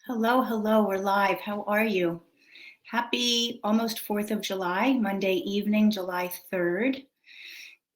Hello, hello, we're live. How are you? Happy almost 4th of July, Monday evening, July 3rd.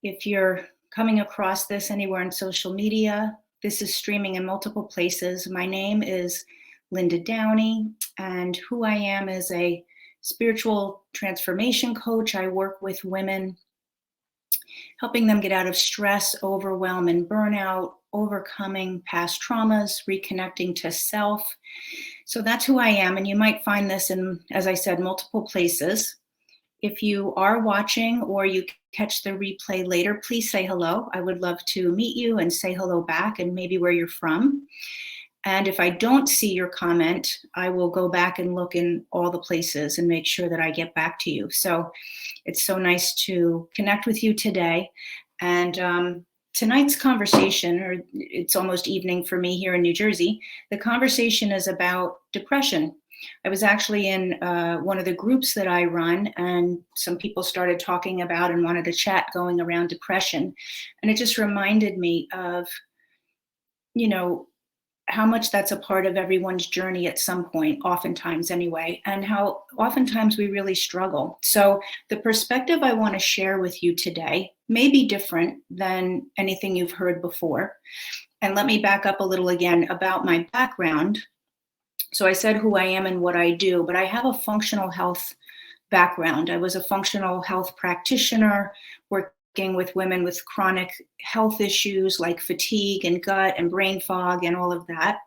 If you're coming across this anywhere on social media, this is streaming in multiple places. My name is Linda Downey, and who I am is a spiritual transformation coach. I work with women, helping them get out of stress, overwhelm, and burnout, overcoming past traumas, reconnecting to self. So that's who I am. And you might find this in, as I said, multiple places. If you are watching or you catch the replay later, please say hello. I would love to meet you and say hello back and maybe where you're from. And if I don't see your comment, I will go back and look in all the places and make sure that I get back to you. So it's so nice to connect with you today. And tonight's conversation, or it's almost evening for me here in New Jersey, the conversation is about depression. I was actually in one of the groups that I run, and some people started talking about and wanted to chat going around depression. And it just reminded me of, how much that's a part of everyone's journey at some point, oftentimes anyway, and how oftentimes we really struggle. So the perspective I want to share with you today may be different than anything you've heard before. And let me back up a little again about my background. So I said who I am and what I do, but I have a functional health background. I was a functional health practitioner working with women with chronic health issues like fatigue and gut and brain fog and all of that.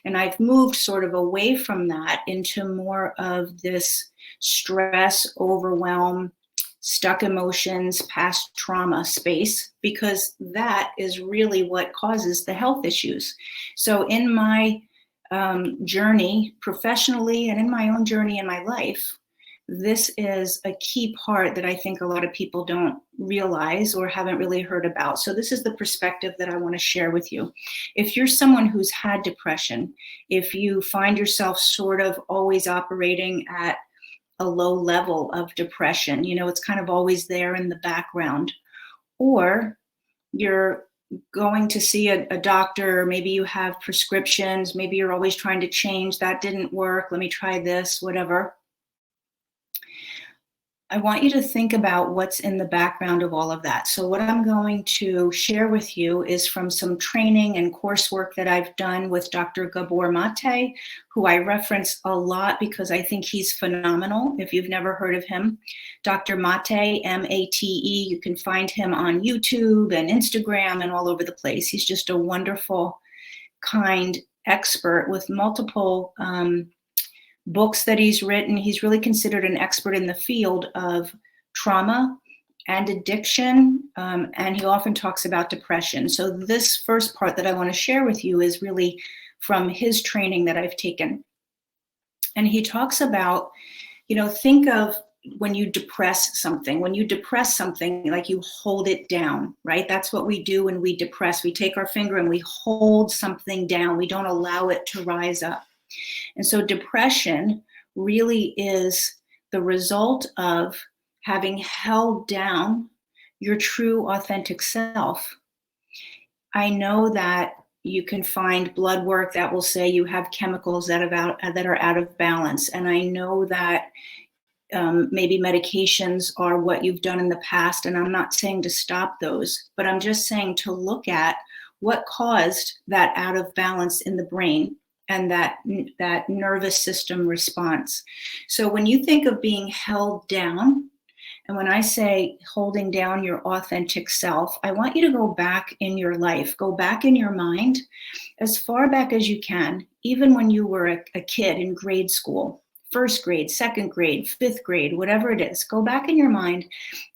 And I've moved sort of away from that into more of this stress, overwhelm, stuck emotions, past trauma space, because that is really what causes the health issues. So in my journey professionally and in my own journey in my life, this is a key part that I think a lot of people don't realize or haven't really heard about. So this is the perspective that I want to share with you. If you're someone who's had depression, if you find yourself sort of always operating at a low level of depression, it's kind of always there in the background, or you're going to see a doctor, maybe you have prescriptions, maybe you're always trying to change, that didn't work, let me try this, whatever. I want you to think about what's in the background of all of that. So what I'm going to share with you is from some training and coursework that I've done with Dr. Gabor Mate, who I reference a lot because I think he's phenomenal. If you've never heard of him, Dr. Mate, M-A-T-E, you can find him on YouTube and Instagram and all over the place. He's just a wonderful, kind expert with multiple books that he's written. He's really considered an expert in the field of trauma and addiction, and he often talks about depression. So this first part that I want to share with you is really from his training that I've taken. And he talks about, think of when you depress something. When you depress something, like you hold it down, right? That's what we do when we depress. We take our finger and we hold something down. We don't allow it to rise up. And so depression really is the result of having held down your true authentic self. I know that you can find blood work that will say you have chemicals that are out of balance. And I know that maybe medications are what you've done in the past. And I'm not saying to stop those, but I'm just saying to look at what caused that out of balance in the brain and that nervous system response. So when you think of being held down, and when I say holding down your authentic self, I want you to go back in your life, go back in your mind as far back as you can, even when you were a kid in grade school, first grade, second grade, fifth grade, whatever it is. Go back in your mind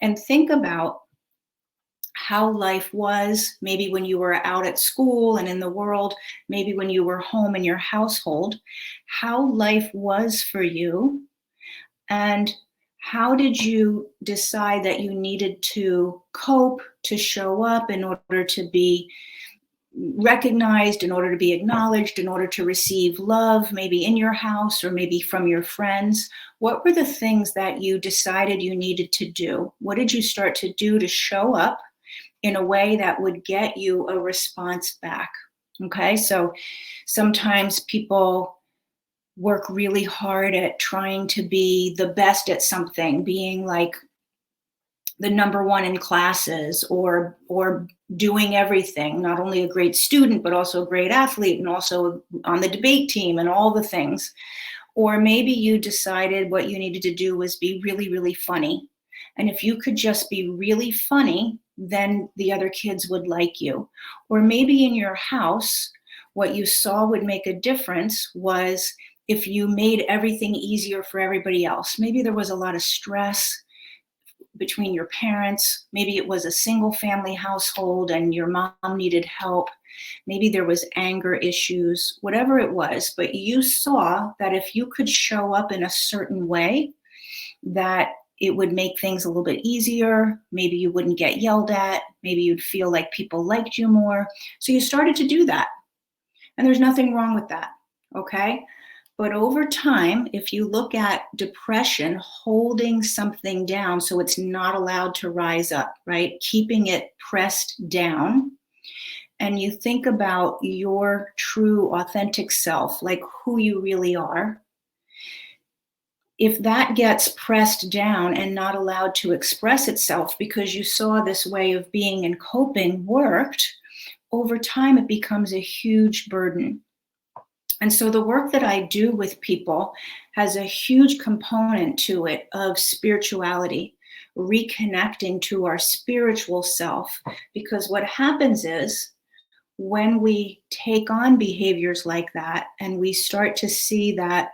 and think about how life was, maybe when you were out at school and in the world, maybe when you were home in your household, how life was for you, and how did you decide that you needed to cope, to show up in order to be recognized, in order to be acknowledged, in order to receive love, maybe in your house or maybe from your friends? What were the things that you decided you needed to do? What did you start to do to show up in a way that would get you a response back? Okay, so sometimes people work really hard at trying to be the best at something, being like the number one in classes, or doing everything, not only a great student but also a great athlete, and also on the debate team and all the things. Or maybe you decided what you needed to do was be really, really funny. And if you could just be really funny, then the other kids would like you. Or maybe in your house, what you saw would make a difference was if you made everything easier for everybody else. Maybe there was a lot of stress between your parents. Maybe it was a single family household and your mom needed help. Maybe there was anger issues, whatever it was, but you saw that if you could show up in a certain way, that it would make things a little bit easier. Maybe you wouldn't get yelled at. Maybe you'd feel like people liked you more. So you started to do that. And there's nothing wrong with that, okay? But over time, if you look at depression, holding something down so it's not allowed to rise up, right? Keeping it pressed down, and you think about your true, authentic self, like who you really are, if that gets pressed down and not allowed to express itself because you saw this way of being and coping worked, over time it becomes a huge burden. And so the work that I do with people has a huge component to it of spirituality, reconnecting to our spiritual self. Because what happens is when we take on behaviors like that and we start to see that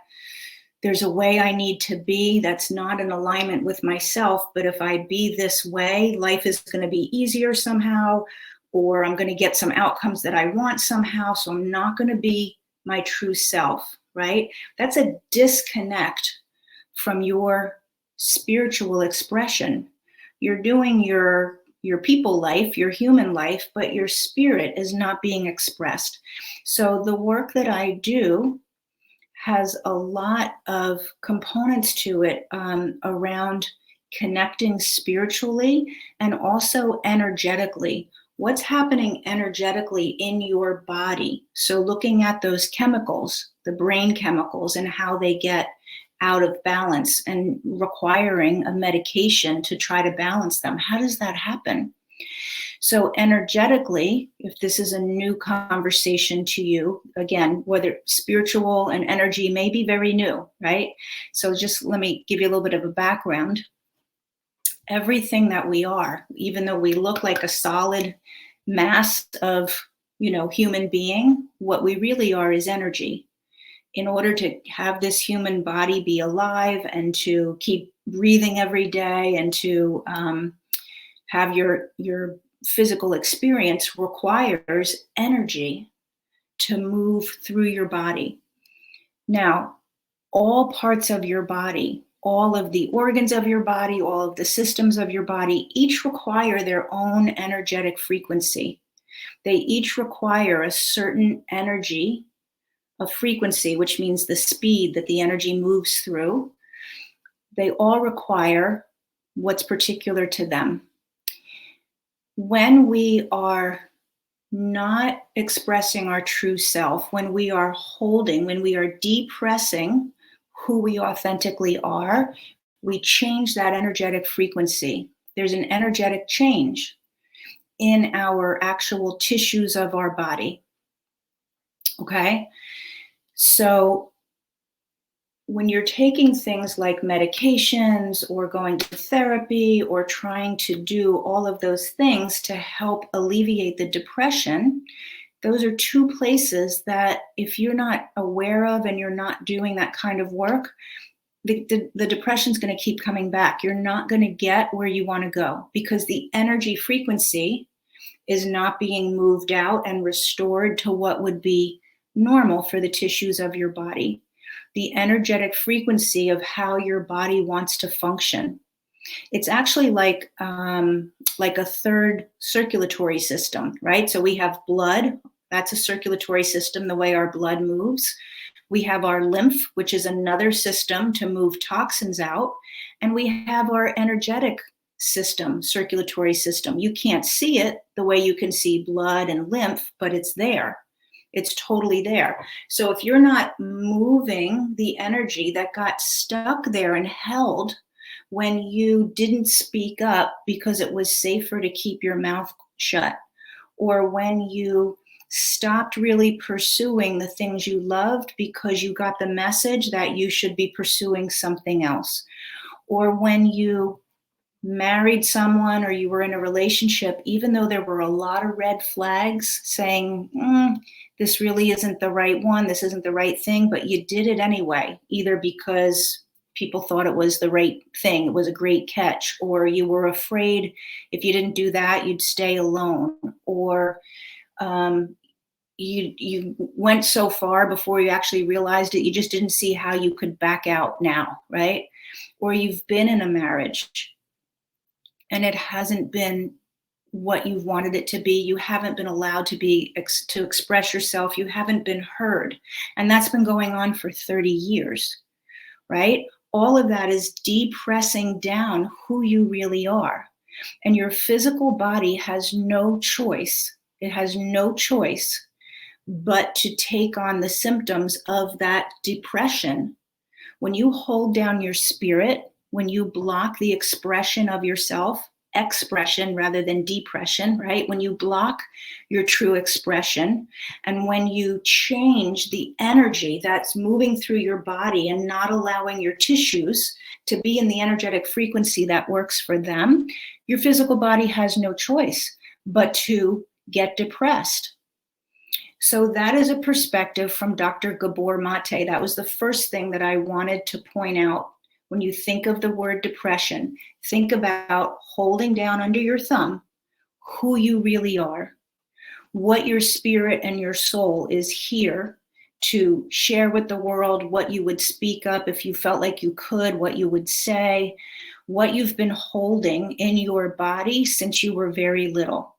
there's a way I need to be that's not in alignment with myself, but if I be this way, life is going to be easier somehow, or I'm going to get some outcomes that I want somehow, so I'm not going to be my true self, right? That's a disconnect from your spiritual expression. You're doing your people life, your human life, but your spirit is not being expressed. So the work that I do has a lot of components to it around connecting spiritually and also energetically. What's happening energetically in your body? So looking at those chemicals, the brain chemicals, and how they get out of balance and requiring a medication to try to balance them. How does that happen? So energetically, if this is a new conversation to you, again, whether spiritual and energy may be very new, right? So just let me give you a little bit of a background. Everything that we are, even though we look like a solid mass of, human being, what we really are is energy. In order to have this human body be alive and to keep breathing every day and to have your physical experience requires energy to move through your body. Now, all parts of your body, all of the organs of your body, all of the systems of your body, each require their own energetic frequency. They each require a certain energy, a frequency, which means the speed that the energy moves through. They all require what's particular to them. When we are not expressing our true self, when we are holding, when we are depressing who we authentically are, we change that energetic frequency. There's an energetic change in our actual tissues of our body. Okay? So when you're taking things like medications or going to therapy or trying to do all of those things to help alleviate the depression, those are two places that if you're not aware of and you're not doing that kind of work, the depression's going to keep coming back. You're not going to get where you want to go because the energy frequency is not being moved out and restored to what would be normal for the tissues of your body. The energetic frequency of how your body wants to function. It's actually like a third circulatory system, right? So we have blood, that's a circulatory system, the way our blood moves. We have our lymph, which is another system to move toxins out. And we have our energetic system, circulatory system. You can't see it the way you can see blood and lymph, but it's there. It's totally there. So if you're not moving the energy that got stuck there and held when you didn't speak up because it was safer to keep your mouth shut, or when you stopped really pursuing the things you loved because you got the message that you should be pursuing something else, or when you married someone or you were in a relationship, even though there were a lot of red flags saying, this really isn't the right one, this isn't the right thing, but you did it anyway, either because people thought it was the right thing, it was a great catch, or you were afraid if you didn't do that, you'd stay alone, or you went so far before you actually realized it, you just didn't see how you could back out now, right? Or you've been in a marriage and it hasn't been what you've wanted it to be. You haven't been allowed to to express yourself. You haven't been heard. And that's been going on for 30 years, right? All of that is depressing down who you really are. And your physical body has no choice. It has no choice but to take on the symptoms of that depression. When you hold down your spirit, when you block the expression of yourself, expression rather than depression, right? When you block your true expression, and when you change the energy that's moving through your body and not allowing your tissues to be in the energetic frequency that works for them, your physical body has no choice but to get depressed. So that is a perspective from Dr. Gabor Mate. That was the first thing that I wanted to point out. When you think of the word depression, think about holding down under your thumb who you really are, what your spirit and your soul is here to share with the world, what you would speak up if you felt like you could, what you would say, what you've been holding in your body since you were very little.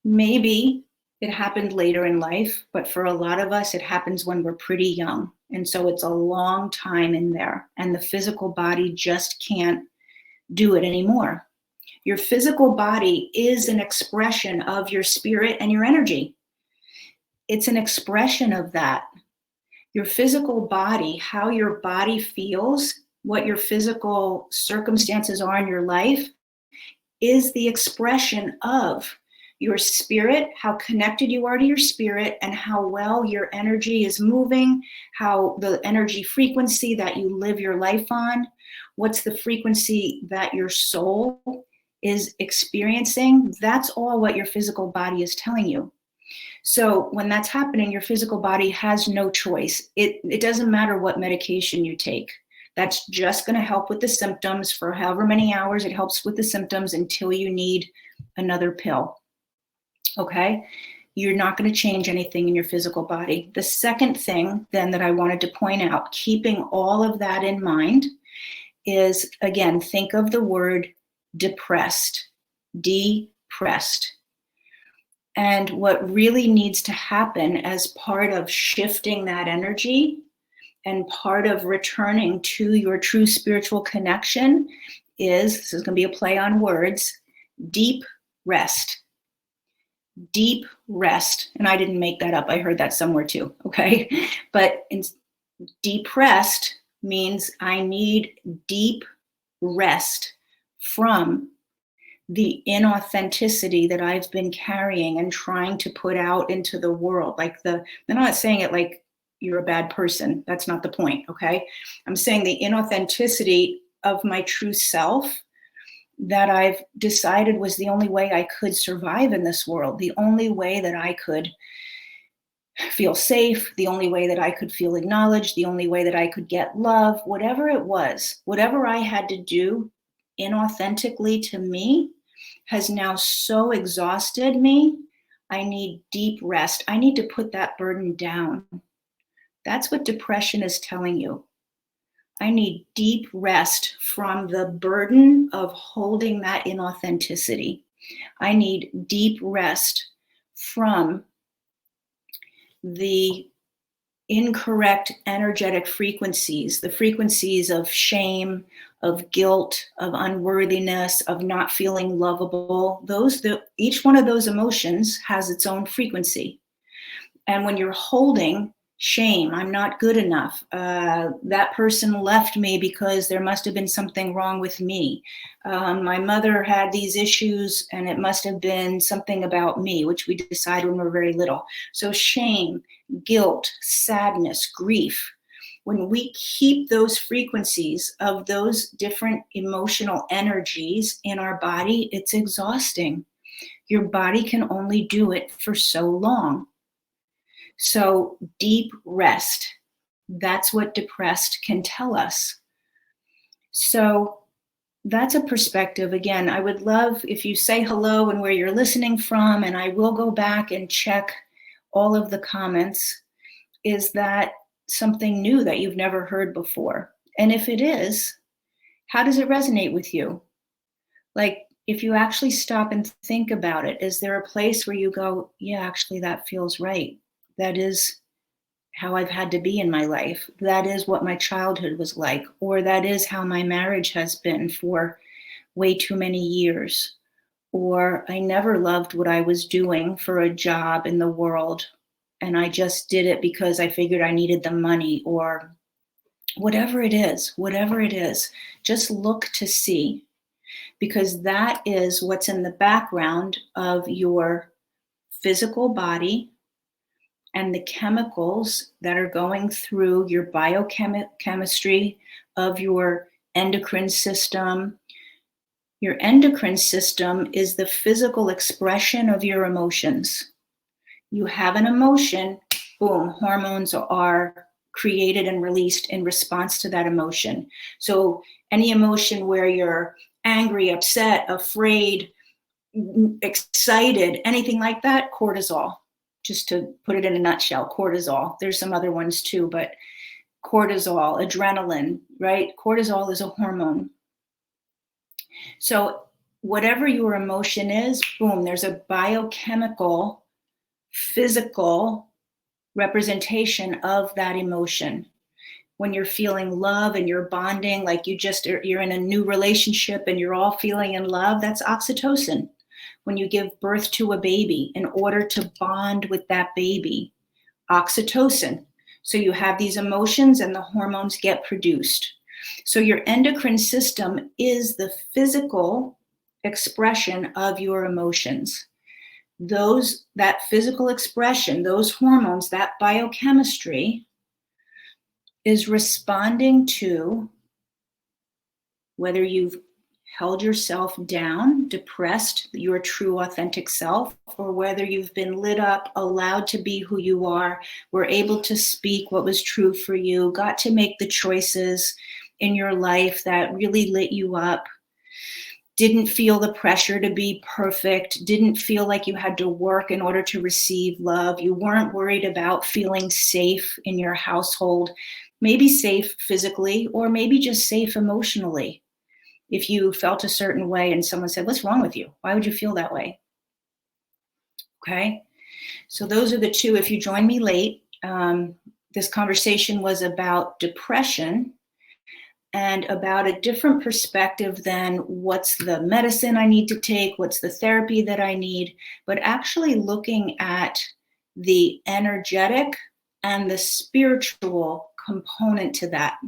Maybe it happened later in life, but for a lot of us, it happens when we're pretty young. And so it's a long time in there, and the physical body just can't do it anymore. Your physical body is an expression of your spirit and your energy. It's an expression of that. Your physical body, how your body feels, what your physical circumstances are in your life, is the expression of your spirit, how connected you are to your spirit, and how well your energy is moving, how the energy frequency that you live your life on, what's the frequency that your soul is experiencing. That's all what your physical body is telling you. So when that's happening, your physical body has no choice. It doesn't matter what medication you take. That's just going to help with the symptoms for however many hours it helps with the symptoms until you need another pill. Okay? You're not going to change anything in your physical body. The second thing then that I wanted to point out, keeping all of that in mind, is, again, think of the word depressed, depressed. And what really needs to happen as part of shifting that energy and part of returning to your true spiritual connection is, this is going to be a play on words, deep rest. Deep rest. And I didn't make that up. I heard that somewhere too. Okay. But depressed means I need deep rest from the inauthenticity that I've been carrying and trying to put out into the world. I'm not saying it like you're a bad person. That's not the point. Okay. I'm saying the inauthenticity of my true self that I've decided was the only way I could survive in this world, the only way that I could feel safe, the only way that I could feel acknowledged, the only way that I could get love, whatever it was, whatever I had to do inauthentically to me has now so exhausted me. I need deep rest. I need to put that burden down. That's what depression is telling you. I need deep rest from the burden of holding that inauthenticity. I need deep rest from the incorrect energetic frequencies, the frequencies of shame, of guilt, of unworthiness, of not feeling lovable. Each one of those emotions has its own frequency. And when you're holding shame, I'm not good enough. That person left me because there must have been something wrong with me. My mother had these issues and it must have been something about me, which we decide when we're very little. So shame, guilt, sadness, grief. When we keep those frequencies of those different emotional energies in our body, it's exhausting. Your body can only do it for so long. So deep rest, that's what depressed can tell us. So that's a perspective. Again, I would love if you say hello and where you're listening from, and I will go back and check all of the comments. Is that something new that you've never heard before? And if it is, how does it resonate with you? Like, if you actually stop and think about it, is there a place where you go, yeah, actually, that feels right? That is how I've had to be in my life. That is what my childhood was like, or that is how my marriage has been for way too many years. Or I never loved what I was doing for a job in the world, and I just did it because I figured I needed the money, or whatever it is, just look to see, because that is what's in the background of your physical body and the chemicals that are going through your biochemistry of your endocrine system. Your endocrine system is the physical expression of your emotions. You have an emotion, boom, hormones are created and released in response to that emotion. So any emotion where you're angry, upset, afraid, excited, anything like that, cortisol. Just to put it in a nutshell, cortisol. There's some other ones too, but cortisol, adrenaline, right? Cortisol is a hormone. So whatever your emotion is, boom, there's a biochemical, physical representation of that emotion. When you're feeling love and you're bonding, like you're in a new relationship and you're all feeling in love, that's oxytocin. When you give birth to a baby, in order to bond with that baby, oxytocin. So you have these emotions and the hormones get produced. So your endocrine system is the physical expression of your emotions. That physical expression, those hormones, that biochemistry is responding to whether you've held yourself down, depressed, your true authentic self, or whether you've been lit up, allowed to be who you are, were able to speak what was true for you, got to make the choices in your life that really lit you up, didn't feel the pressure to be perfect, didn't feel like you had to work in order to receive love. You weren't worried about feeling safe in your household, maybe safe physically, or maybe just safe emotionally. If you felt a certain way and someone said, what's wrong with you? Why would you feel that way? Okay. So those are the two. If you joined me late, this conversation was about depression and about a different perspective than what's the medicine I need to take, what's the therapy that I need, but actually looking at the energetic and the spiritual component to that.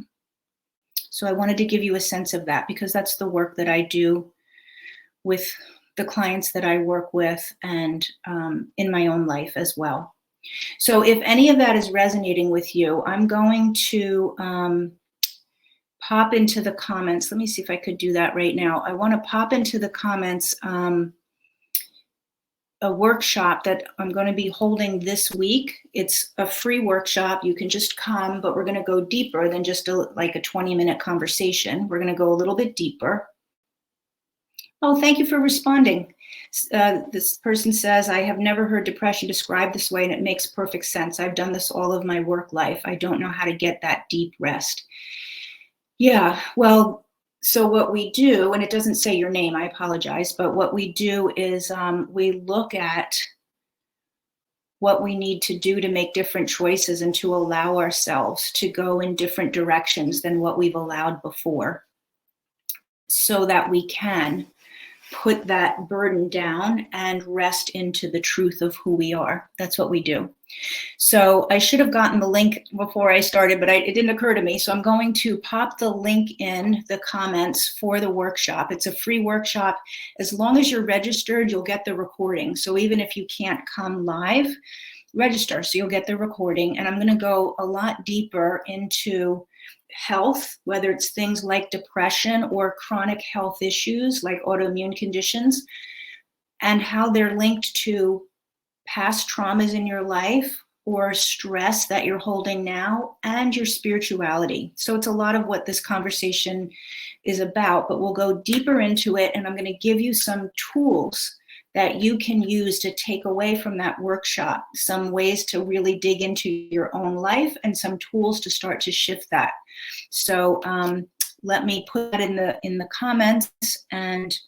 So I wanted to give you a sense of that because that's the work that I do with the clients that I work with and in my own life as well. So if any of that is resonating with you, I'm going to pop into the comments. Let me see if I could do that right now. I want to pop into the comments a workshop that I'm going to be holding this week. It's a free workshop. You can just come, but we're going to go deeper than just like a 20-minute conversation. We're going to go a little bit deeper. Oh, thank you for responding. This person says, I have never heard depression described this way, and it makes perfect sense. I've done this all of my work life. I don't know how to get that deep rest. Yeah, well, so what we do, and it doesn't say your name, I apologize, but what we do is we look at what we need to do to make different choices and to allow ourselves to go in different directions than what we've allowed before, so that we can put that burden down and rest into the truth of who we are. That's what we do. So I should have gotten the link before I started, but it didn't occur to me. So I'm going to pop the link in the comments for the workshop. It's a free workshop. As long as you're registered, you'll get the recording. So even if you can't come live, register so you'll get the recording. And I'm going to go a lot deeper into health, whether it's things like depression or chronic health issues like autoimmune conditions, and how they're linked to past traumas in your life or stress that you're holding now, and your spirituality. So it's a lot of what this conversation is about, but we'll go deeper into it, and I'm going to give you some tools that you can use to take away from that workshop, some ways to really dig into your own life and some tools to start to shift that. So let me put that in the comments, and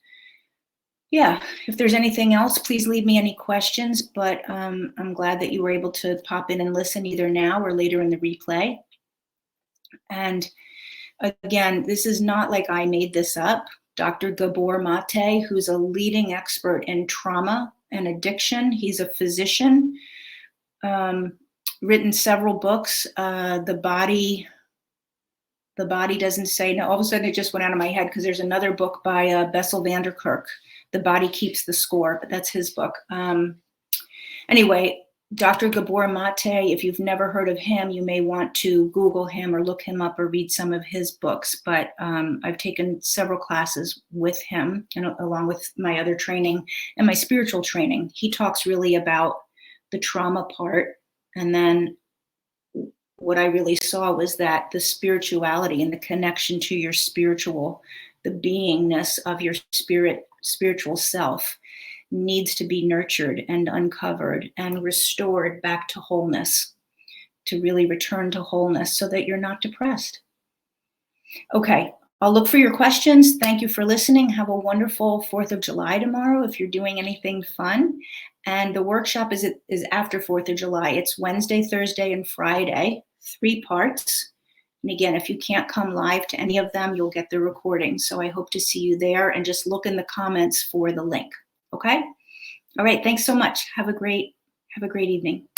yeah, if there's anything else, please leave me any questions, but I'm glad that you were able to pop in and listen either now or later in the replay. And again, this is not like I made this up. Dr. Gabor Mate, who's a leading expert in trauma and addiction, he's a physician, written several books. The Body Doesn't Say No. All of a sudden it just went out of my head because there's another book by Bessel van der Kolk, The Body Keeps the Score, but that's his book. Anyway, Dr. Gabor Mate, if you've never heard of him, you may want to Google him or look him up or read some of his books. But I've taken several classes with him, and along with my other training and my spiritual training. He talks really about the trauma part. And then what I really saw was that the spirituality and the connection to your spiritual, the beingness of your spiritual self needs to be nurtured and uncovered and restored back to wholeness, to really return to wholeness so that you're not depressed. Okay, I'll look for your questions. Thank you for listening. Have a wonderful 4th of July tomorrow if you're doing anything fun. And the workshop is after 4th of July. It's Wednesday, Thursday, and Friday, 3 parts. And again, if you can't come live to any of them, you'll get the recording. So I hope to see you there, and just look in the comments for the link. Okay? All right, thanks so much. Have a great evening.